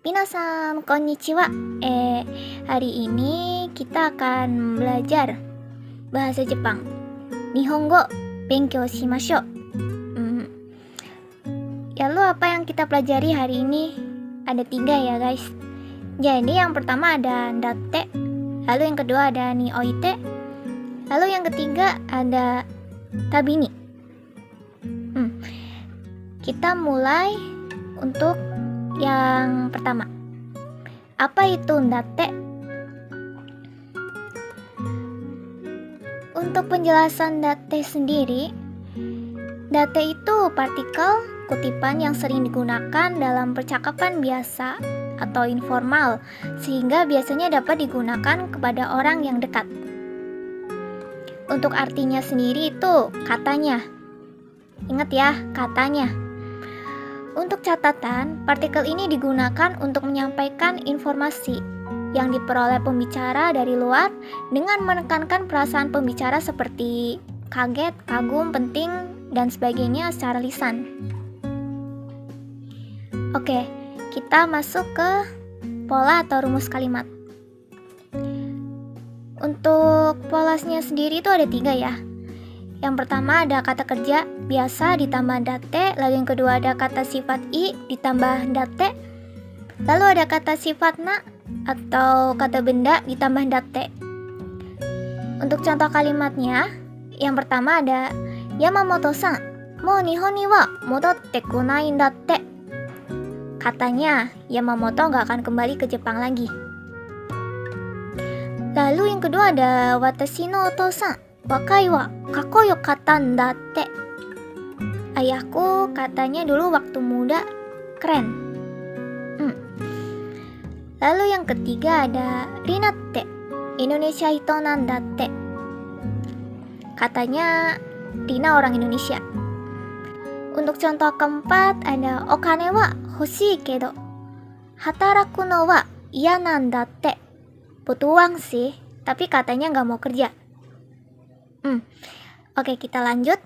Minasan, konnichiwa. Hari ini kita akan belajar bahasa Jepang. Nihongo, benkyou shimashou. Lalu apa yang kita pelajari hari ini? Ada 3 ya guys. Jadi yang pertama ada datte, lalu yang kedua ada ni oite, lalu yang ketiga ada tabini. Kita mulai untuk yang pertama. Apa itu datte? Untuk penjelasan datte sendiri, datte itu partikel kutipan yang sering digunakan dalam percakapan biasa atau informal, sehingga biasanya dapat digunakan kepada orang yang dekat. Untuk artinya sendiri itu katanya. Ingat ya, katanya. Untuk catatan, partikel ini digunakan untuk menyampaikan informasi yang diperoleh pembicara dari luar dengan menekankan perasaan pembicara seperti kaget, kagum, penting, dan sebagainya secara lisan. Oke, kita masuk ke pola atau rumus kalimat. Untuk polanya sendiri itu ada 3 ya. Yang pertama ada kata kerja biasa ditambah datte, lalu yang kedua ada kata sifat i ditambah datte, lalu ada kata sifat na atau kata benda ditambah datte. Untuk contoh kalimatnya, yang pertama ada Yamamoto-san, mou Nihon ni wa modotte konai n datte. Katanya, Yamamoto gak akan kembali ke Jepang lagi. Lalu yang kedua ada watashi no otou-san, wakai wa kakoyokatta n datte. Ayahku katanya dulu waktu muda keren. Lalu yang ketiga ada Rinatte, Indonesia hito nan datte. Katanya Rina orang Indonesia. Untuk contoh keempat ada okane wa hoshii kedo hataraku no wa iya nan datte. Butuh uang sih, tapi katanya gak mau kerja. Oke, kita lanjut.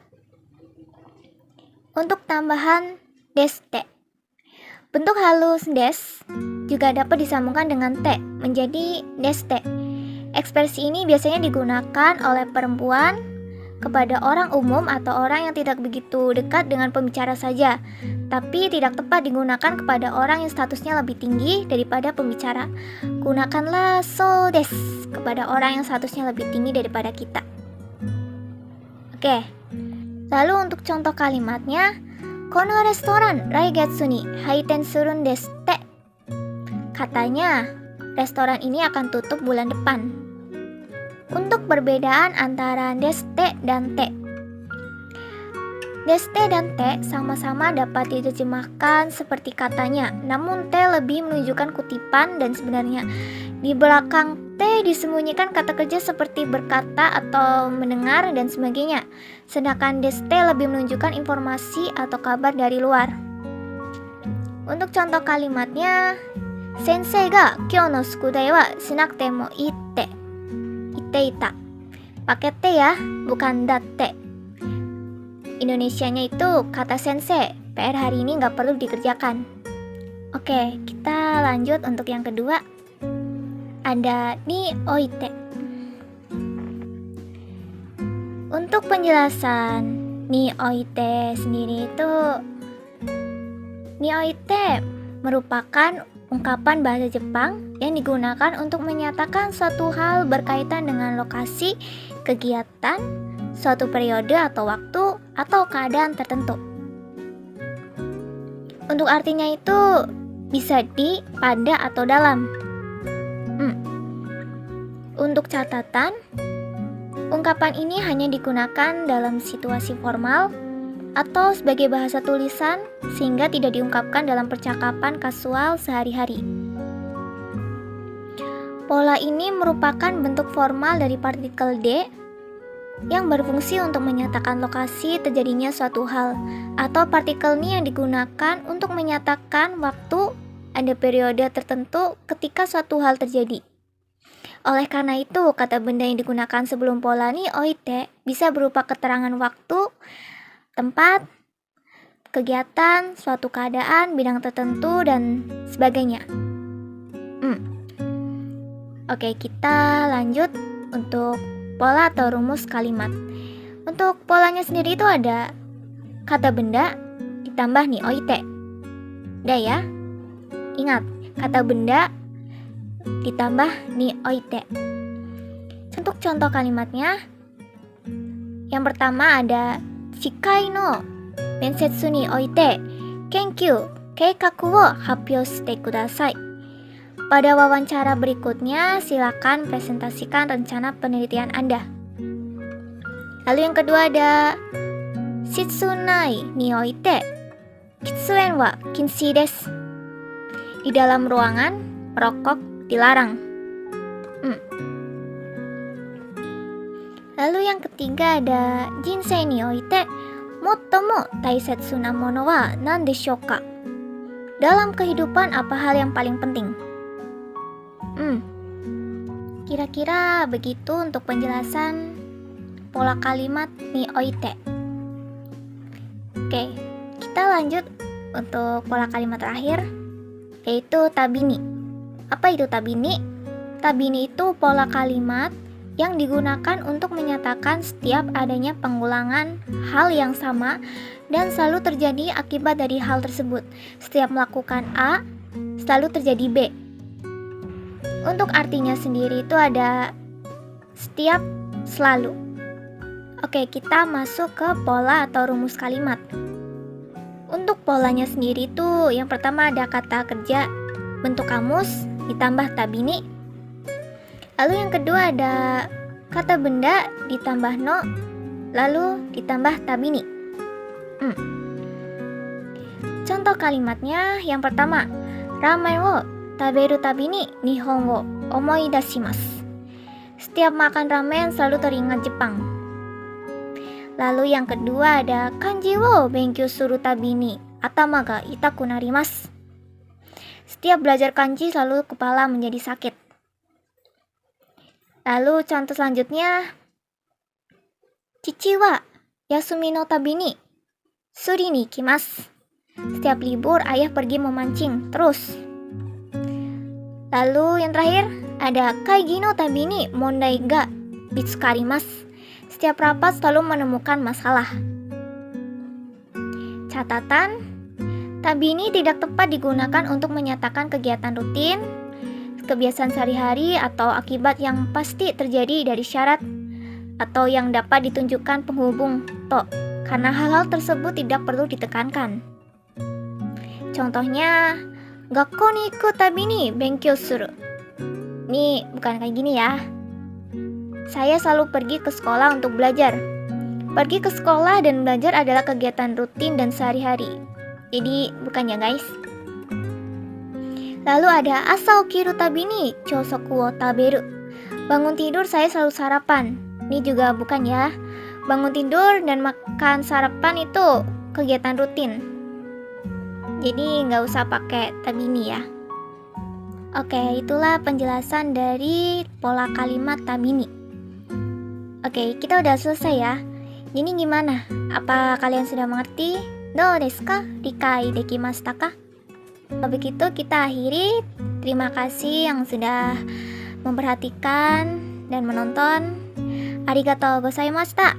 Untuk tambahan deste, bentuk halus des juga dapat disambungkan dengan te menjadi deste. Ekspresi ini biasanya digunakan oleh perempuan kepada orang umum atau orang yang tidak begitu dekat dengan pembicara saja, tapi tidak tepat digunakan kepada orang yang statusnya lebih tinggi daripada pembicara. Gunakanlah so des kepada orang yang statusnya lebih tinggi daripada kita. Oke, lalu untuk contoh kalimatnya, kono restoran raigetsu ni haiten surun deshite. Katanya, restoran ini akan tutup bulan depan. Untuk perbedaan antara deshite dan te. Deshite dan te sama-sama dapat diterjemahkan seperti katanya, namun te lebih menunjukkan kutipan dan sebenarnya. Di belakang te disembunyikan kata kerja seperti berkata atau mendengar dan sebagainya. Sedangkan deshite lebih menunjukkan informasi atau kabar dari luar. Untuk contoh kalimatnya, sensei ga kyou no sukudai wa shinakute mo itte. Ita. Pakai te ya, bukan datte. Indonesianya itu kata sensei, PR hari ini nggak perlu dikerjakan. Oke, kita lanjut untuk yang kedua. Ada ni oite. Untuk penjelasan ni oite sendiri itu, ni oite merupakan ungkapan bahasa Jepang yang digunakan untuk menyatakan suatu hal berkaitan dengan lokasi, kegiatan, suatu periode atau waktu, atau keadaan tertentu. Untuk artinya itu bisa di, pada, atau dalam. Untuk catatan, ungkapan ini hanya digunakan dalam situasi formal atau sebagai bahasa tulisan sehingga tidak diungkapkan dalam percakapan kasual sehari-hari. Pola ini merupakan bentuk formal dari partikel D yang berfungsi untuk menyatakan lokasi terjadinya suatu hal, atau partikel ini yang digunakan untuk menyatakan waktu ada periode tertentu ketika suatu hal terjadi. Oleh karena itu, kata benda yang digunakan sebelum pola ni oite bisa berupa keterangan waktu, tempat, kegiatan, suatu keadaan, bidang tertentu, dan sebagainya. Oke, kita lanjut untuk pola atau rumus kalimat. Untuk polanya sendiri itu ada kata benda ditambah ni oite. Udah ya? Ingat, kata benda ditambah ni oite. Untuk contoh kalimatnya, yang pertama ada shikai no mensetsu ni oite kenkyu keikaku wo happyou shite kudasai. Pada wawancara berikutnya, silakan presentasikan rencana penelitian Anda. Lalu yang kedua ada shitsunai ni oite kitsuen wa kinshi desu. Di dalam ruangan, merokok dilarang. Lalu yang ketiga ada jinsei ni oite mottomo taisetsu na mono wa nan deshou ka? Dalam kehidupan apa hal yang paling penting? Kira-kira begitu untuk penjelasan pola kalimat ni oite. Oke, kita lanjut untuk pola kalimat terakhir, yaitu tabini. Apa itu tabini? Tabini itu pola kalimat yang digunakan untuk menyatakan setiap adanya pengulangan hal yang sama dan selalu terjadi akibat dari hal tersebut. Setiap melakukan A, selalu terjadi B. Untuk artinya sendiri itu ada setiap, selalu. Oke, kita masuk ke pola atau rumus kalimat. Untuk polanya sendiri itu yang pertama ada kata kerja bentuk kamus ditambah tabini. Lalu yang kedua ada kata benda ditambah no, lalu ditambah tabini. Contoh kalimatnya yang pertama, ramen wo taberu tabini nihon wo omoidashimasu. Setiap makan ramen selalu teringat Jepang. Lalu yang kedua ada kanji wo benkyou suru tabini atama ga itaku narimasu. Setiap belajar kanji selalu kepala menjadi sakit. Lalu contoh selanjutnya, chichi wa yasumi no tabini suri ni ikimasu. Setiap libur ayah pergi memancing terus. Lalu yang terakhir ada kaigi no tabini mondai ga mitsukarimasu. Setiap rapat selalu menemukan masalah. Catatan, tabini tidak tepat digunakan untuk menyatakan kegiatan rutin, kebiasaan sehari-hari, atau akibat yang pasti terjadi dari syarat atau yang dapat ditunjukkan penghubung to, karena hal-hal tersebut tidak perlu ditekankan. Contohnya, gakkou ni iku tabini benkyou suru. Ini bukan kayak gini ya. Saya selalu pergi ke sekolah untuk belajar. Pergi ke sekolah dan belajar adalah kegiatan rutin dan sehari-hari. Jadi bukan ya guys. Lalu ada asa okiru tabini chosoku wo taberu. Bangun tidur saya selalu sarapan. Ini juga bukan ya. Bangun tidur dan makan sarapan itu kegiatan rutin. Jadi nggak usah pakai tabini ya. Oke, itulah penjelasan dari pola kalimat tabini. Oke, kita udah selesai ya. Ini gimana? Apa kalian sudah mengerti? Do desu ka? Rikai dekimashita ka? Kalau begitu kita akhiri. Terima kasih yang sudah memperhatikan dan menonton. Arigatou gozaimashita.